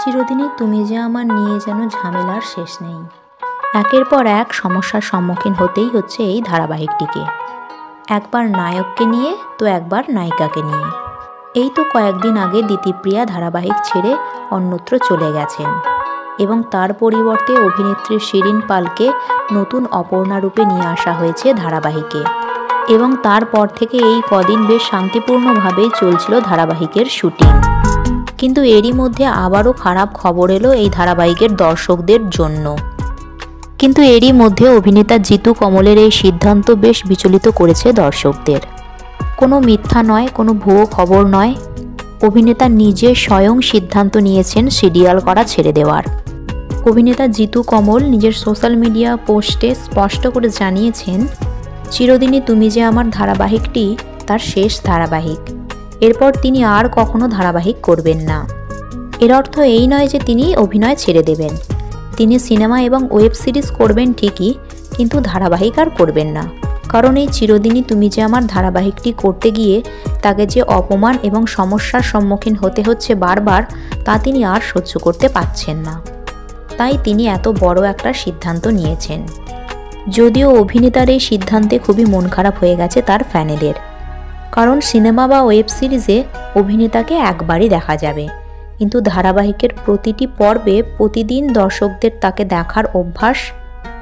চিরদিনই তুমি যে আমার নিয়ে যেন ঝামেলার শেষ নেই। একের পর এক সমস্যার সম্মুখীন হতেই হচ্ছে এই ধারাবাহিকটিকে, একবার নায়ককে নিয়ে তো একবার নায়িকাকে নিয়ে। এই তো কয়েকদিন আগে দিতিপ্রিয়া ধারাবাহিক ছেড়ে অন্যত্র চলে গেছেন এবং তার পরিবর্তে অভিনেত্রী শিরিন পালকে নতুন অপর্ণা রূপে নিয়ে আসা হয়েছে ধারাবাহিকে। এবং তারপর থেকে এই কদিন বেশ শান্তিপূর্ণভাবেই চলছিল ধারাবাহিকের শুটিং। কিন্তু এরই মধ্যে আবারও খারাপ খবর এলো এই ধারাবাহিকের দর্শকদের জন্য। কিন্তু এরই মধ্যে অভিনেতা জিতু কমলের এই সিদ্ধান্ত বেশ বিচলিত করেছে দর্শকদের। কোনো মিথ্যা নয়, কোনো ভুয়ো খবর নয়, অভিনেতা নিজে স্বয়ং সিদ্ধান্ত নিয়েছেন সিরিয়াল করা ছেড়ে দেওয়ার। অভিনেতা জিতু কমল নিজের সোশ্যাল মিডিয়া পোস্টে স্পষ্ট করে জানিয়েছেন, চিরদিনই তুমি যে আমার ধারাবাহিকটি তার শেষ ধারাবাহিক। এরপর তিনি আর কখনো ধারাবাহিক করবেন না। এর অর্থ এই নয় যে তিনি অভিনয় ছেড়ে দেবেন। তিনি সিনেমা এবং ওয়েব সিরিজ করবেন ঠিকই, কিন্তু ধারাবাহিক আর করবেন না। কারণ এই চিরদিনই তুমি যে আমার ধারাবাহিকটি করতে গিয়ে তাকে যে অপমান এবং সমস্যার সম্মুখীন হতে হচ্ছে বারবার, তা তিনি আর সহ্য করতে পারছেন না। তাই তিনি এত বড় একটা সিদ্ধান্ত নিয়েছেন। যদিও অভিনেতার এই সিদ্ধান্তে খুবই মন খারাপ হয়ে গেছে তার ফ্যানেদের। কারণ সিনেমা বা ওয়েব সিরিজে অভিনেতাকে একবারই দেখা যাবে, কিন্তু ধারাবাহিকের প্রতিটি পর্বে প্রতিদিন দর্শকদের তাকে দেখার অভ্যাস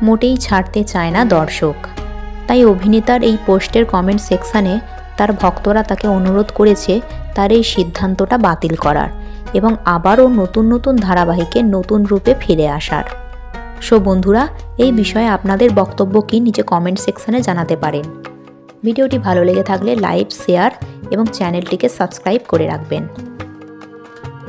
মোটেই ছাড়তে চায় না দর্শক। তাই অভিনেতার এই পোস্টের কমেন্ট সেকশানে তার ভক্তরা তাকে অনুরোধ করেছে তার এই সিদ্ধান্তটা বাতিল করার এবং আবারও নতুন নতুন ধারাবাহিকে নতুন রূপে ফিরে আসার। সো বন্ধুরা, এই বিষয়ে আপনাদের বক্তব্য কি নিচে কমেন্ট সেকশানে জানাতে পারেন। ভিডিওটি ভালো লেগে থাকলে লাইক, শেয়ার এবং চ্যানেলটিকে সাবস্ক্রাইব করে রাখবেন।